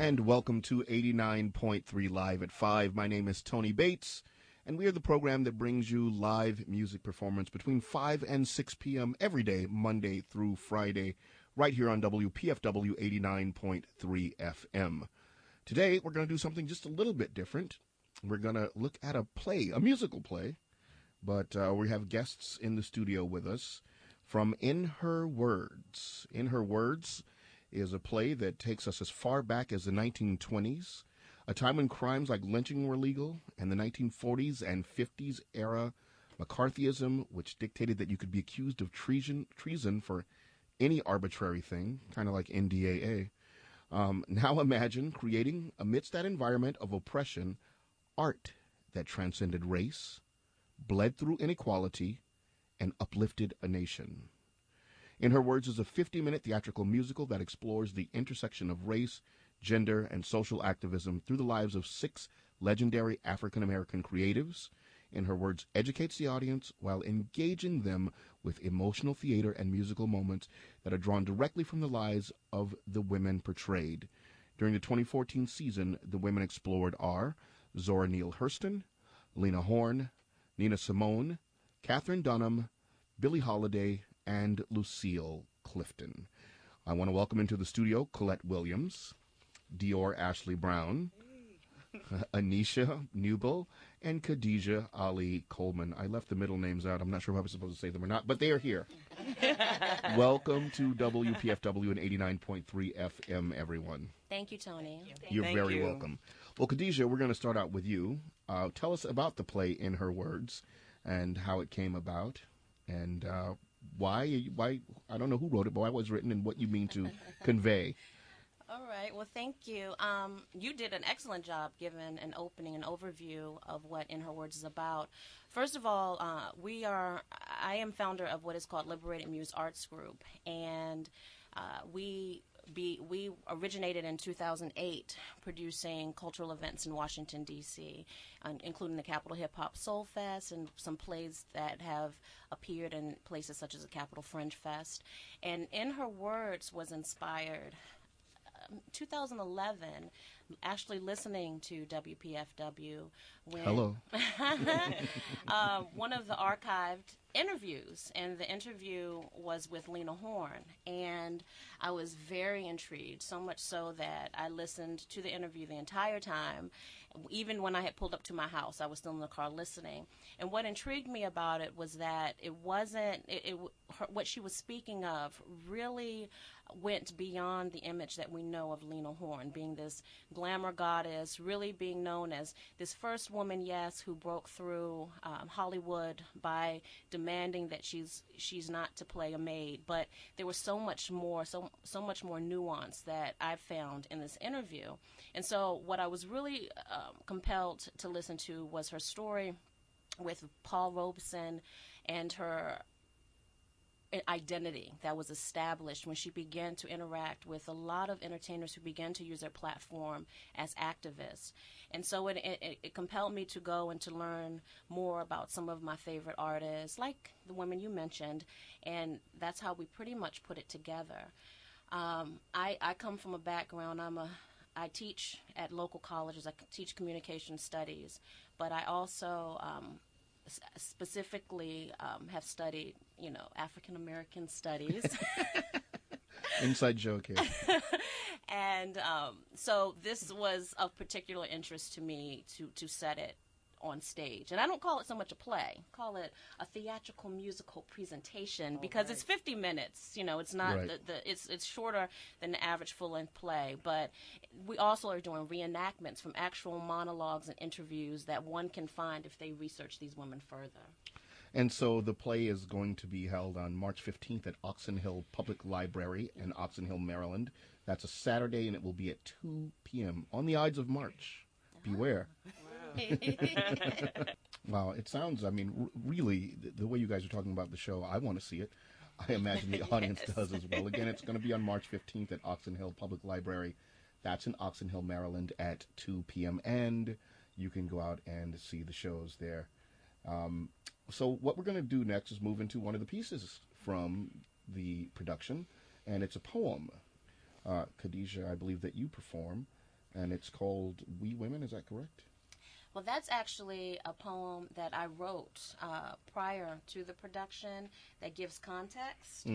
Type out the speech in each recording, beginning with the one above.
And welcome to 89.3 Live at 5. My name is Tony Bates, and we are the program that brings you live music performance between 5 and 6 p.m. every day, Monday through Friday, right here on WPFW 89.3 FM. Today, we're going to do something just a little bit different. We're going to look at a play, a musical play, but we have guests in the studio with us from In Her Words. In Her Words is a play that takes us as far back as the 1920s, a time when crimes like lynching were legal, and the 1940s and 50s era McCarthyism, which dictated that you could be accused of treason for any arbitrary thing, kind of like NDAA. Now imagine creating, amidst that environment of oppression, art that transcended race, bled through inequality, and uplifted a nation. In Her Words is a 50-minute theatrical musical that explores the intersection of race, gender, and social activism through the lives of 6 legendary African-American creatives. In Her Words educates the audience while engaging them with emotional theater and musical moments that are drawn directly from the lives of the women portrayed. During the 2014 season, the women explored are Zora Neale Hurston, Lena Horne, Nina Simone, Katherine Dunham, Billie Holiday, and Lucille Clifton. I want to welcome into the studio Colette Williams, Dior Ashley Brown, Anisha Newble, and Khadijah Ali Coleman. I left the middle names out. I'm not sure if I was supposed to say them or not, but they are here. Welcome to WPFW and 89.3 FM, everyone. Thank you, Tony. You're very welcome. Well, Khadijah, we're going to start out with you. Tell us about the play In Her Words and how it came about, and why, I don't know who wrote it, but why it was written and what you mean to convey. All right. Well, thank you. You did an excellent job giving an opening, an overview of what In Her Words is about. First of all, I am founder of what is called Liberated Muse Arts Group, and we originated in 2008 producing cultural events in Washington, D.C., including the Capitol Hip Hop Soul Fest and some plays that have appeared in places such as the Capitol Fringe Fest. And In Her Words was inspired 2011, actually listening to WPFW when Hello. One of the archived interviews, and the interview was with Lena Horne, and I was very intrigued, so much so that I listened to the interview the entire time. Even when I had pulled up to my house, I was still in the car listening. And what intrigued me about it was that it wasn't what she was speaking of really went beyond the image that we know of Lena Horne, being this glamour goddess, really being known as this first woman, yes, who broke through Hollywood by demanding that she's not to play a maid. But there was so much more nuance that I found in this interview. And so what I was really compelled to listen to was her story with Paul Robeson and her identity that was established when she began to interact with a lot of entertainers who began to use their platform as activists. And so it compelled me to go and to learn more about some of my favorite artists, like the women you mentioned, and that's how we pretty much put it together. I come from a background, I teach at local colleges, I teach communication studies, but I also specifically have studied, African American studies. Inside joke here. And so this was of particular interest to me to set it on stage. And I don't call it so much a play, call it a theatrical musical presentation, because it's 50 minutes. It's not it's shorter than the average full-length play, but we also are doing reenactments from actual monologues and interviews that one can find if they research these women further. And so the play is going to be held on March 15th at Oxon Hill Public Library in Oxon Hill, Maryland. That's a Saturday, and it will be at 2 p.m. on the Ides of March. Beware. Wow, it sounds, really, the way you guys are talking about the show, I want to see it. I imagine the audience does as well. Again, it's going to be on March 15th at Oxon Hill Public Library. That's in Oxon Hill, Maryland at 2 p.m. And you can go out and see the shows there. So what we're going to do next is move into one of the pieces from the production, and it's a poem. Khadijah, I believe that you perform. And it's called We Women, is that correct? Well, that's actually a poem that I wrote prior to the production that gives context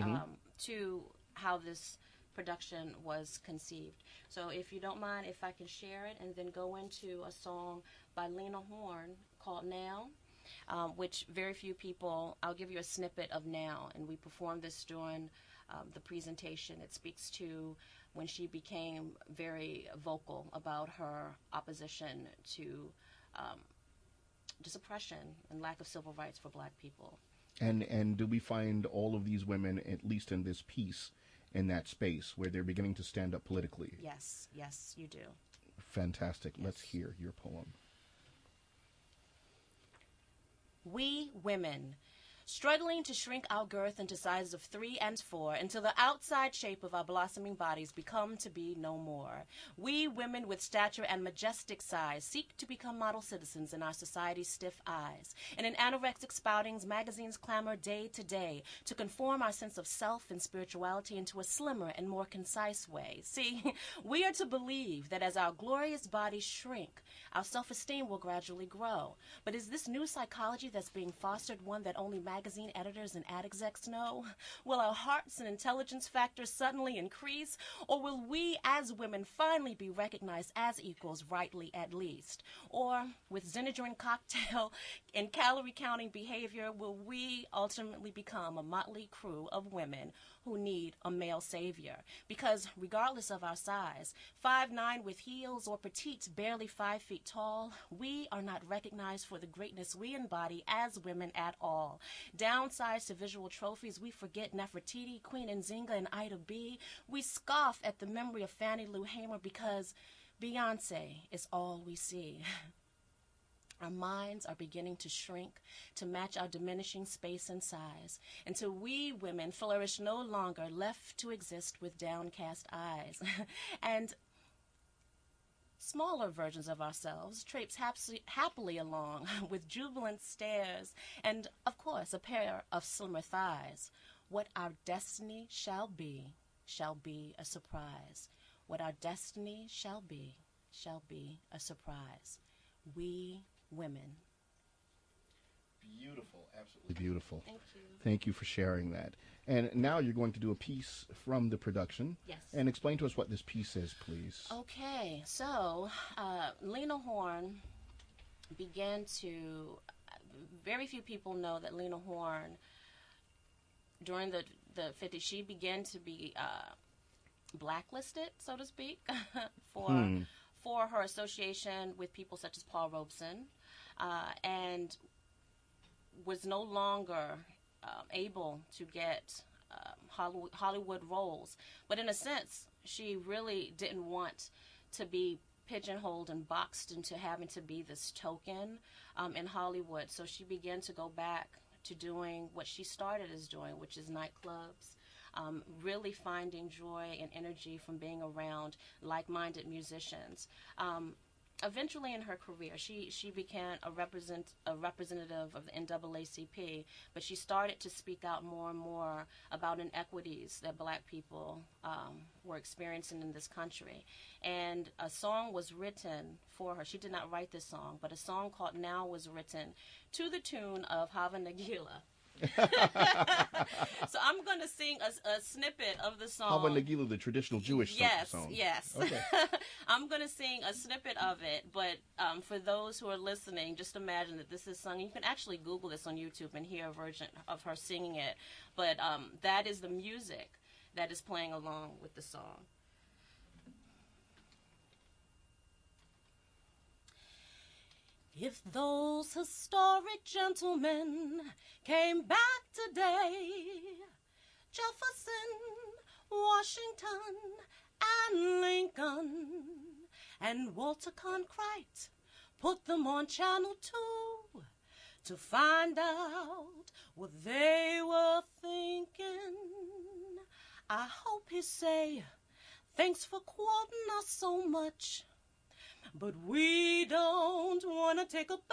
to how this production was conceived. So if you don't mind, if I can share it and then go into a song by Lena Horne called Now, which very few people, I'll give you a snippet of Now, and we performed this during the presentation. It speaks to when she became very vocal about her opposition to just oppression and lack of civil rights for black people. And do we find all of these women, at least in this piece, in that space where they're beginning to stand up politically? Yes, yes, you do. Fantastic. Yes. Let's hear your poem. We women, struggling to shrink our girth into sizes of 3 and 4 until the outside shape of our blossoming bodies become to be no more. We women with stature and majestic size seek to become model citizens in our society's stiff eyes. And in anorexic spoutings, magazines clamor day to day to conform our sense of self and spirituality into a slimmer and more concise way. See, we are to believe that as our glorious bodies shrink, our self-esteem will gradually grow. But is this new psychology that's being fostered one that only magazine editors and ad execs know? Will our hearts and intelligence factors suddenly increase? Or will we as women finally be recognized as equals, rightly at least? Or with Xenadrine cocktail and calorie counting behavior, will we ultimately become a motley crew of women who need a male savior? Because regardless of our size, 5'9" with heels or petite barely 5 feet tall, we are not recognized for the greatness we embody as women at all. Downsized to visual trophies, we forget Nefertiti, Queen Nzinga, and Ida B. We scoff at the memory of Fannie Lou Hamer because Beyonce is all we see. Our minds are beginning to shrink to match our diminishing space and size, until we women flourish no longer, left to exist with downcast eyes. And smaller versions of ourselves traipse happily along with jubilant stares and, of course, a pair of slimmer thighs. What our destiny shall be a surprise. What our destiny shall be a surprise. We women. Beautiful, absolutely beautiful. Thank you. Thank you for sharing that. And now you're going to do a piece from the production. Yes. And explain to us what this piece is, please. Okay, so Lena Horne began to, very few people know that Lena Horne, during the 50s, she began to be blacklisted, so to speak, for her association with people such as Paul Robeson, and was no longer able to get Hollywood roles. But in a sense, she really didn't want to be pigeonholed and boxed into having to be this token in Hollywood. So she began to go back to doing what she started as doing, which is nightclubs, really finding joy and energy from being around like-minded musicians. Eventually in her career, she became a representative of the NAACP, but she started to speak out more and more about inequities that black people were experiencing in this country. And a song was written for her. She did not write this song, but a song called Now was written to the tune of Hava Nagila. So I'm going to sing a snippet of the song. Hava Nagila, the traditional Jewish song. Yes. Okay. I'm going to sing a snippet of it, but for those who are listening, just imagine that this is sung. You can actually Google this on YouTube and hear a version of her singing it, but that is the music that is playing along with the song. If those historic gentlemen came back today, Jefferson, Washington, and Lincoln, and Walter Cronkite, put them on Channel 2 to find out what they were thinking, I hope he'd say, thanks for quoting us so much, but we don't want to take a bow.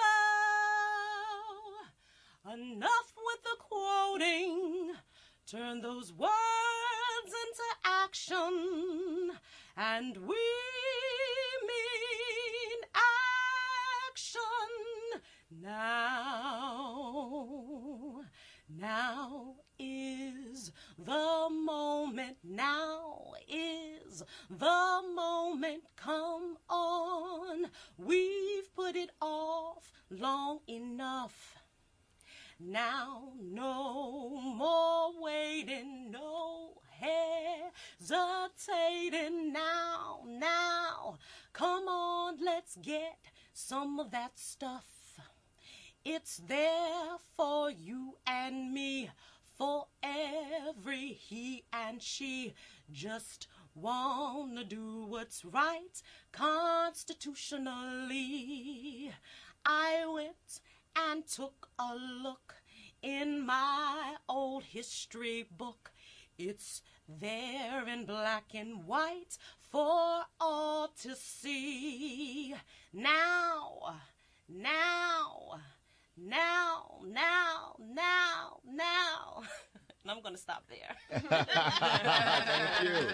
Enough with the quoting. Turn those words into action. And we Now is the moment, now is the moment, come on. We've put it off long enough. Now no more waiting, no hesitating. Now, come on, let's get some of that stuff. It's there for you and me, for every he and she. Just wanna do what's right constitutionally. I went and took a look in my old history book. It's there in black and white for all to see. Now. And I'm going to stop there. Thank you.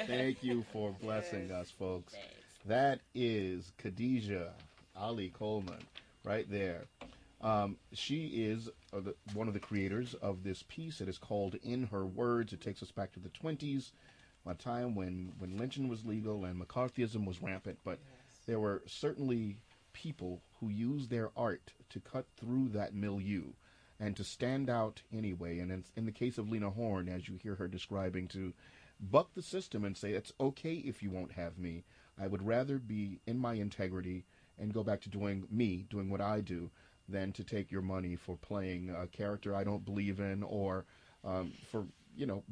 Thank you for blessing us, folks. Thanks. That is Khadijah Ali Coleman right there. She is one of the creators of this piece. It is called In Her Words. It takes us back to the 20s, a time when lynching was legal and McCarthyism was rampant. But there were certainly people who used their art to cut through that milieu and to stand out anyway. And in the case of Lena Horne, as you hear her describing, to buck the system and say, it's okay if you won't have me. I would rather be in my integrity and go back to doing what I do, than to take your money for playing a character I don't believe in, or for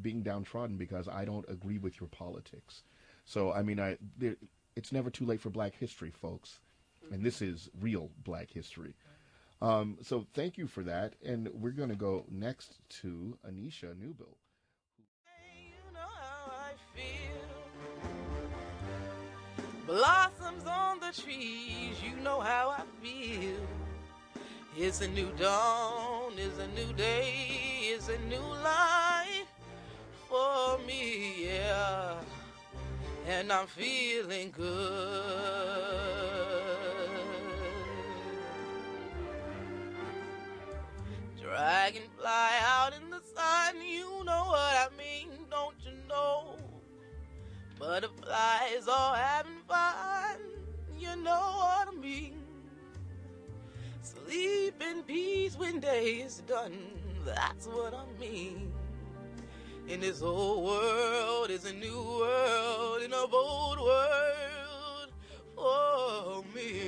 being downtrodden because I don't agree with your politics. So I mean, it's never too late for Black history, folks, and this is real Black history. So thank you for that, and we're going to go next to Anisha Newbill. You know how I feel. Blossoms on the trees, you know how I feel. It's a new dawn, it's a new day, it's a new life for me, yeah. And I'm feeling good. Dragonfly out in the sun, you know what I mean, don't you know? Butterflies all having fun, you know what I mean. Sleep in peace when day is done, that's what I mean. In this old world is a new world, in a bold world for me.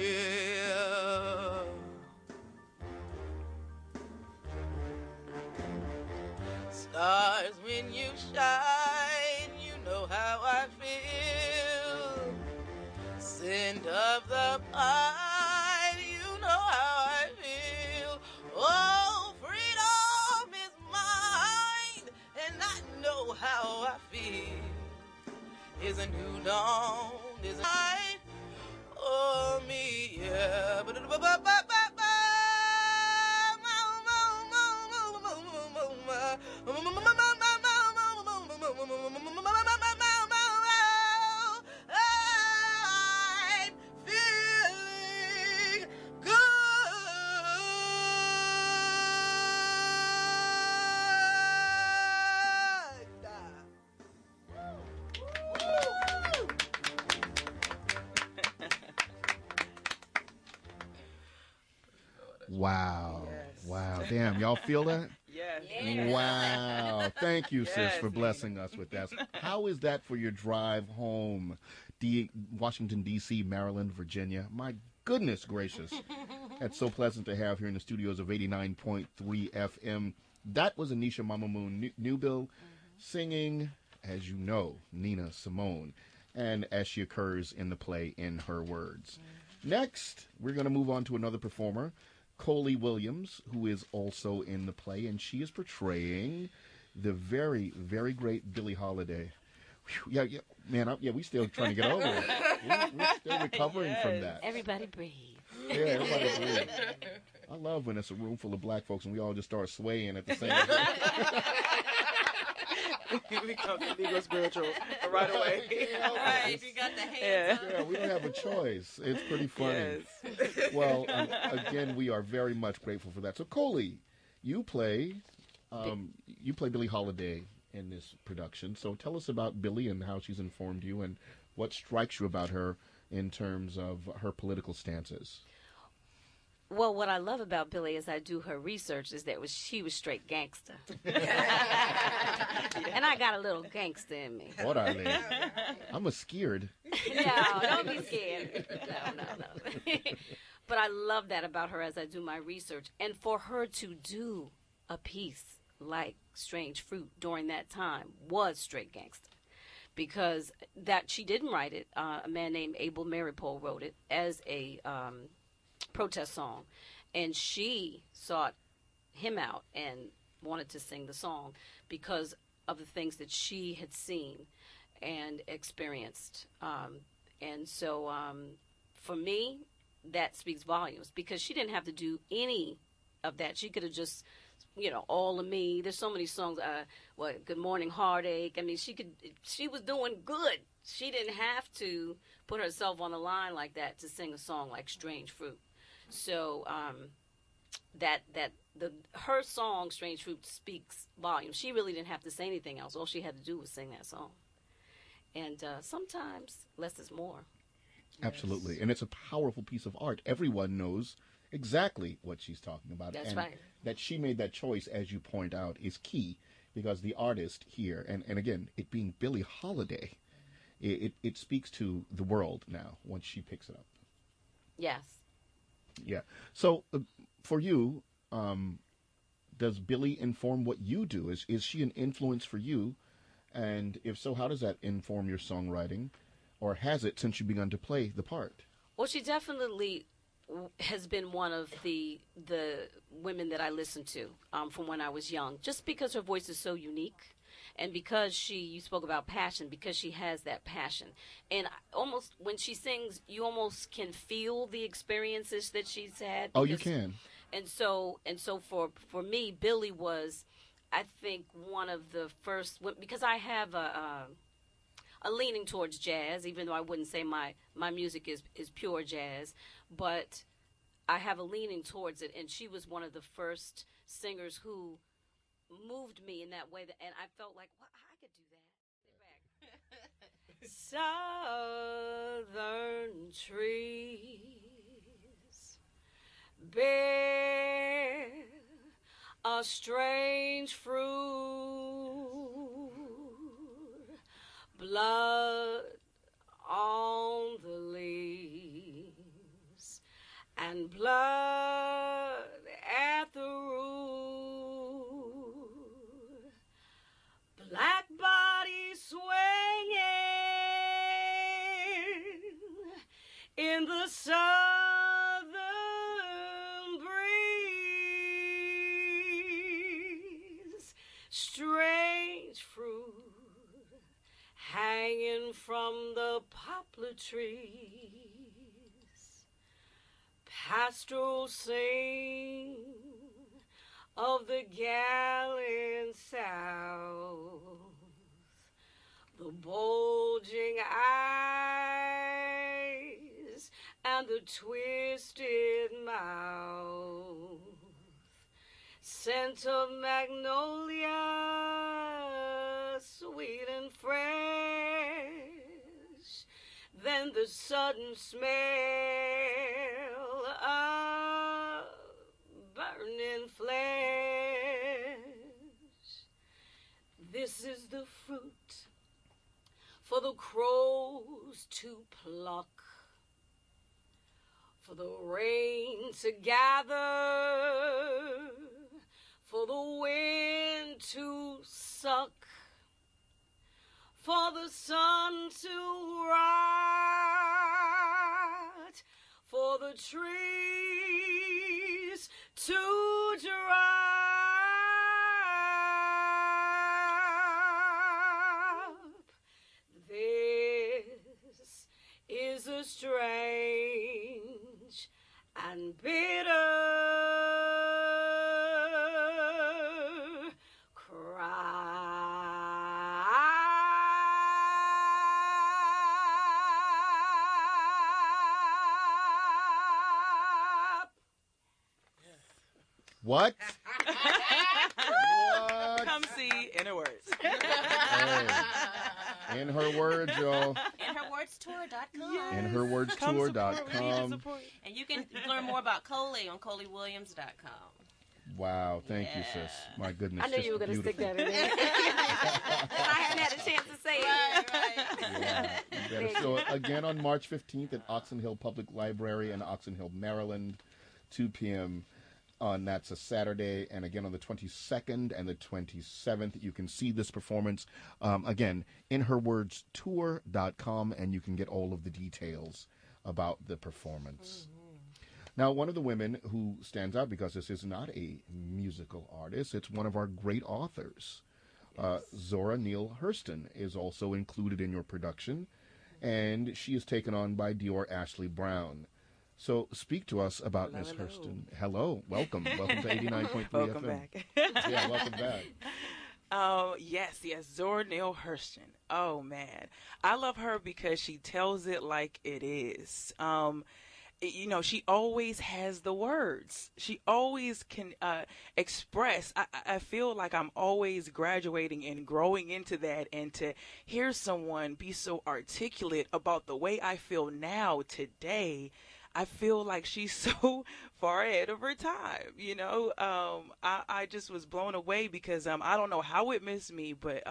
Stars when you shine, you know how I feel. Scent of the pine, you know how I feel. Oh, freedom is mine, and I know how I feel. Is a new dawn, is a night, oh me, yeah. I'm feeling Wow. Yes. Wow. Damn, y'all feel that? Yes. Wow. Thank you, sis, for blessing us with that. How is that for your drive home? Washington, D.C., Maryland, Virginia? My goodness gracious. That's so pleasant to have here in the studios of 89.3 FM. That was Anisha Mama Moon Newbill singing, as you know, Nina Simone, and as she occurs in the play In Her Words. Next, we're going to move on to another performer, Coley Williams, who is also in the play, and she is portraying the very, very great Billie Holiday. Whew, yeah, man, we still trying to get over it. We're still recovering from that. Everybody breathe. Yeah, everybody breathe. I love when it's a room full of Black folks and we all just start swaying at the same time. You become Negro spiritual right away. Right, you got the hands up. Yeah, we don't have a choice. It's pretty funny. Yes. Well, again, we are very much grateful for that. So, Coley, you play Billie Holiday in this production. So, tell us about Billie and how she's informed you, and what strikes you about her in terms of her political stances. Well, what I love about Billie as I do her research is that she was straight gangster. And I got a little gangster in me. What are they? I'm a scared. No, don't be scared. No. But I love that about her as I do my research. And for her to do a piece like Strange Fruit during that time was straight gangster. Because that she didn't write it. A man named Abel Maripol wrote it as a protest song, and she sought him out and wanted to sing the song because of the things that she had seen and experienced. And so for me, that speaks volumes, because she didn't have to do any of that. She could have just, All of Me. There's so many songs. Good Morning Heartache. I mean, she was doing good. She didn't have to put herself on the line like that to sing a song like Strange Fruit. So her song Strange Fruit speaks volumes. She really didn't have to say anything else. All she had to do was sing that song. And sometimes less is more. Absolutely. And it's a powerful piece of art. Everyone knows exactly what she's talking about. That's and right. That she made that choice, as you point out, is key, because the artist here, and again, it being Billie Holiday, it speaks to the world now once she picks it up. Yes. Yeah. So for you, does Billie inform what you do? Is she an influence for you? And if so, how does that inform your songwriting? Or has it since you begun to play the part? Well, she definitely has been one of the women that I listened to from when I was young, just because her voice is so unique. And because you spoke about passion, because she has that passion. And almost, when she sings, you almost can feel the experiences that she's had. Oh, you can. And so for me, Billie was, I think, one of the first, because I have a leaning towards jazz, even though I wouldn't say my music is pure jazz, but I have a leaning towards it. And she was one of the first singers who moved me in that way, and I felt like, well, I could do that. Southern trees bear a strange fruit, blood on the leaves, and blood at the root. Black body swinging in the southern breeze. Strange fruit hanging from the poplar trees. Pastoral scene of the gallant South, the bulging eyes and the twisted mouth, scent of magnolia, sweet and fresh, then the sudden smell of burning flesh. This is the fruit for the crows to pluck, for the rain to gather, for the wind to suck, for the sun to rot, for the trees to drop. This is a strange and bitter cry. What? What? Come see In Her Words. Hey. In her words, y'all. InHerWordsTour.com. Yes. InHerWordsTour.com. And you can learn more about Coley on ColeyWilliams.com. Wow, thank you, sis. My goodness. I knew you were going to stick that in there. I hadn't had a chance to say it. Right. Yeah, you better. So again on March 15th at Oxon Hill Public Library in Oxon Hill, Maryland, 2 p.m. That's a Saturday, and again on the 22nd and the 27th, you can see this performance. Again, InHerWordsTour.com, and you can get all of the details about the performance. Mm-hmm. Now, one of the women who stands out, because this is not a musical artist, it's one of our great authors. Zora Neale Hurston is also included in your production, and she is taken on by Dior Ashley Brown. So speak to us about Miss Hurston. Hello. Welcome. Welcome to 89.3 Welcome FM. back. Yeah, welcome back. Yes, Zora Neale Hurston. Oh, man. I love her because she tells it like it is. She always has the words. She always can express. I feel like I'm always graduating and growing into that, and to hear someone be so articulate about the way I feel now, today, I feel like she's so far ahead of her time. I just was blown away because I don't know how it missed me, but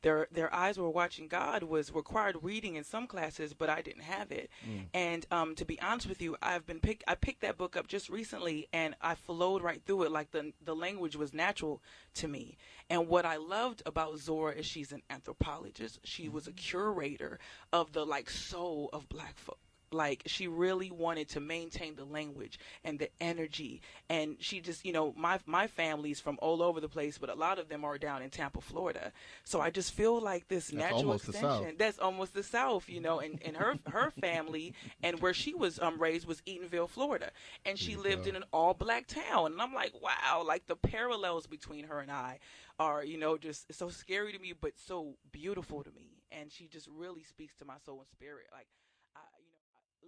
their eyes were watching God was required reading in some classes, but I didn't have it. And to be honest with you, I picked that book up just recently, and I flowed right through it like the language was natural to me. And what I loved about Zora is she's an anthropologist. She was a curator of the soul of Black folk. Like, she really wanted to maintain the language and the energy. And she just, my family's from all over the place, but a lot of them are down in Tampa, Florida. So I just feel like this natural extension. That's almost the South, and her family and where she was raised was Eatonville, Florida. And she lived in an all-Black town. And I'm like, wow, like the parallels between her and I are, just so scary to me, but so beautiful to me. And she just really speaks to my soul and spirit. Like,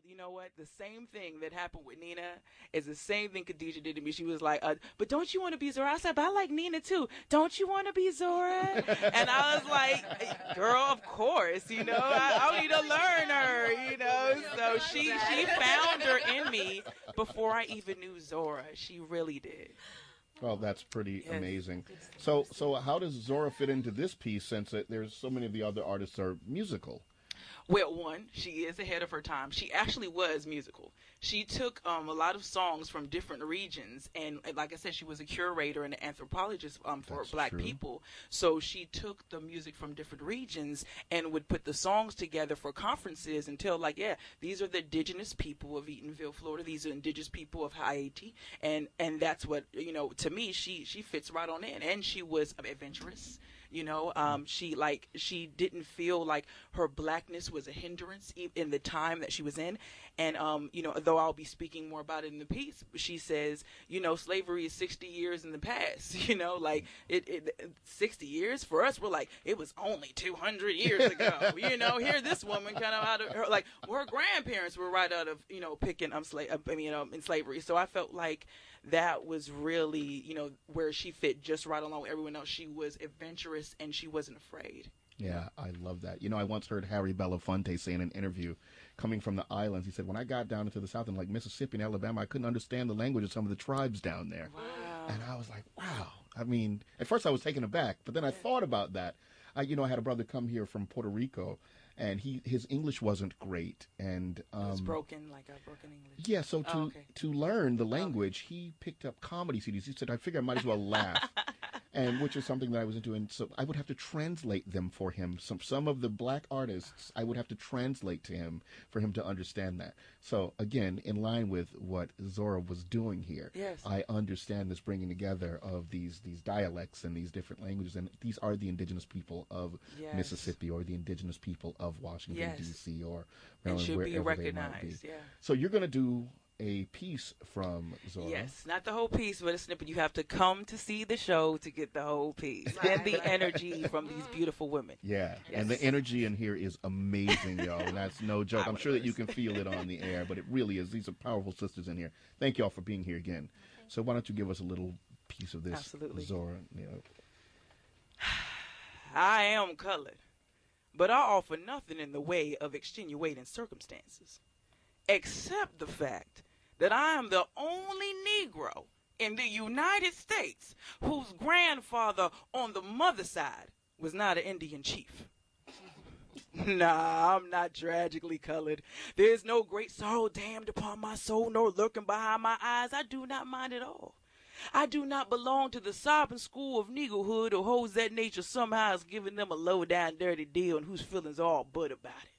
you know what? The same thing that happened with Nina is the same thing Khadijah did to me. She was like, but don't you want to be Zora? I said, but I like Nina too. Don't you want to be Zora? And I was like, girl, of course, I need to learn her, So she found her in me before I even knew Zora. She really did. Well, that's pretty amazing. So how does Zora fit into this piece, since there's so many of the other artists are musical? Well, one, she is ahead of her time. She actually was musical. She took a lot of songs from different regions, and like I said, she was a curator and an anthropologist for Black people. So she took the music from different regions and would put the songs together for conferences and tell, these are the indigenous people of Eatonville, Florida. These are indigenous people of Haiti, and that's what, to me, she fits right on in. And she was adventurous. She didn't feel like her Blackness was a hindrance in the time that she was in. And, though I'll be speaking more about it in the piece, she says, slavery is 60 years in the past, 60 years for us. We're like, it was only 200 years ago, here this woman kind of out of her, her grandparents were right out of, picking in slavery. So I felt like that was really, where she fit just right along with everyone else. She was adventurous and she wasn't afraid. Yeah, I love that. I once heard Harry Belafonte say in an interview, coming from the islands, he said, when I got down into the South, in Mississippi and Alabama, I couldn't understand the language of some of the tribes down there. Wow. And I was like, wow. I mean, at first I was taken aback, but then I thought about that. I had a brother come here from Puerto Rico, and his English wasn't great, and it was broken, like a broken English. Yeah, so to learn the language, he picked up comedy CDs. He said, I figured I might as well laugh. And which is something that I was into, and so I would have to translate them for him. Some of the Black artists, I would have to translate to him for him to understand that. So again, in line with what Zora was doing here, yes. I understand this bringing together of these dialects and these different languages, and these are the indigenous people of Mississippi or the indigenous people of Washington D.C. or Maryland, should wherever be recognized. They might be. Yeah. So you're going to do a piece from Zora. Yes, not the whole piece, but a snippet. You have to come to see the show to get the whole piece and the energy from these beautiful women. Yeah, and the energy in here is amazing, y'all. And that's no joke. I'm sure that you can feel it on the air, but it really is. These are powerful sisters in here. Thank y'all for being here again. So why don't you give us a little piece of this, Absolutely. Zora Neale? I am colored, but I offer nothing in the way of extenuating circumstances, except the fact that I am the only Negro in the United States whose grandfather on the mother's side was not an Indian chief. Nah, I'm not tragically colored. There's no great sorrow damned upon my soul, nor lurking behind my eyes. I do not mind at all. I do not belong to the sobbing school of negrohood who holds that nature somehow is giving them a low-down, dirty deal and whose feelings are all but about it.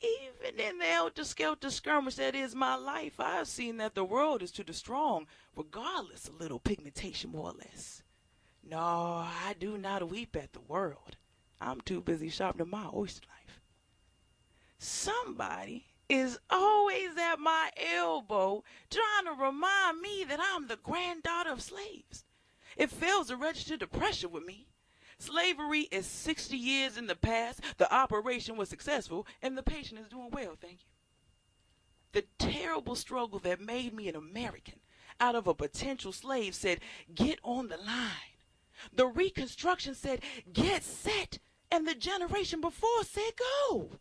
Even in the helter-skelter skirmish that is my life, I have seen that the world is to the strong, regardless of little pigmentation, more or less. No, I do not weep at the world. I'm too busy sharpening my oyster knife. Somebody is always at my elbow trying to remind me that I'm the granddaughter of slaves. It fails to register the pressure with me. Slavery is 60 years in the past. The operation was successful, and the patient is doing well, thank you. The terrible struggle that made me an American out of a potential slave said, get on the line. The Reconstruction said, get set. And the generation before said, go.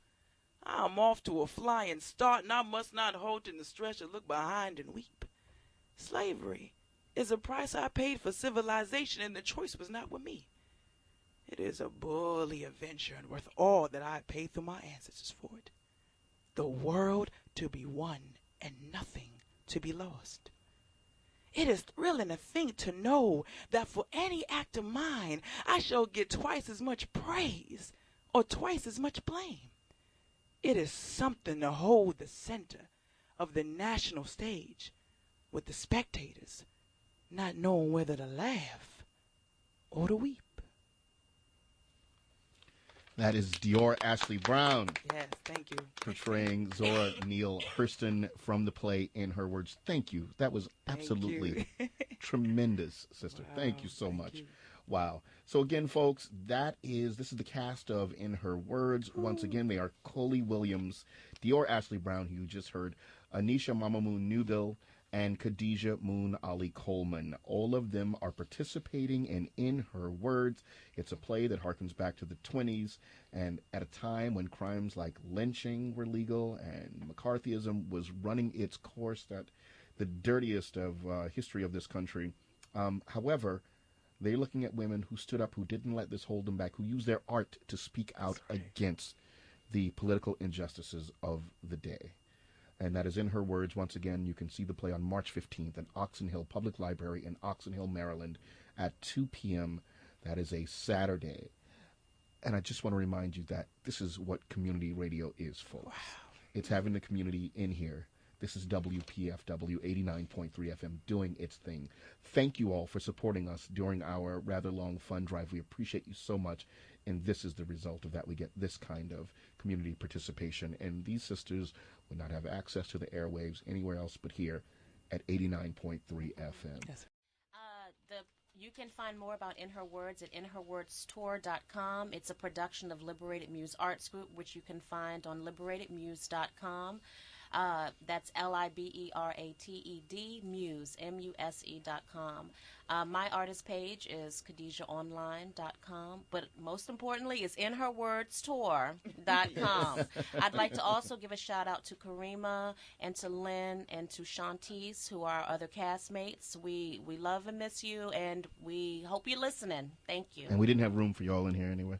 I'm off to a flying start, and I must not halt in the stretch or look behind and weep. Slavery is a price I paid for civilization, and the choice was not with me. It is a bully adventure and worth all that I paid through my ancestors for it. The world to be won and nothing to be lost. It is thrilling to think to know that for any act of mine, I shall get twice as much praise or twice as much blame. It is something to hold the center of the national stage with the spectators not knowing whether to laugh or to weep. That is Dior Ashley Brown. Yes, thank you. Portraying Zora Neale Hurston from the play In Her Words. Thank you. That was absolutely tremendous, sister. Wow, thank you so thank much. you. Wow. So again, folks, this is the cast of In Her Words. Once again, they are Coley Williams, Dior Ashley Brown, who you just heard, Anisha Mamamoo Newbill, and Khadijah Moon Ali Coleman. All of them are participating in Her Words. It's a play that harkens back to the 20s, and at a time when crimes like lynching were legal and McCarthyism was running its course, that the dirtiest of history of this country. However, they're looking at women who stood up, who didn't let this hold them back, who used their art to speak out against the political injustices of the day. And that is In Her Words. Once again, you can see the play on March 15th at Oxon Hill Public Library in Oxon Hill, Maryland at 2 p.m. That is a Saturday. And I just want to remind you that this is what community radio is, folks. Wow. It's having the community in here. This is WPFW 89.3 FM doing its thing. Thank you all for supporting us during our rather long fund drive. We appreciate you so much. And this is the result of that. We get this kind of community participation. And these sisters would not have access to the airwaves anywhere else but here at 89.3 FM. Yes. You can find more about In Her Words at inherwordstour.com. It's a production of Liberated Muse Arts Group, which you can find on liberatedmuse.com. That's LIBERATED, Muse, MUSE.com. My artist page is KhadijahOnline.com, but most importantly is InHerWordsTour.com. I'd like to also give a shout out to Karima and to Lynn and to Shantice, who are our other castmates. We love and miss you, and we hope you're listening. Thank you. And we didn't have room for y'all in here anyway.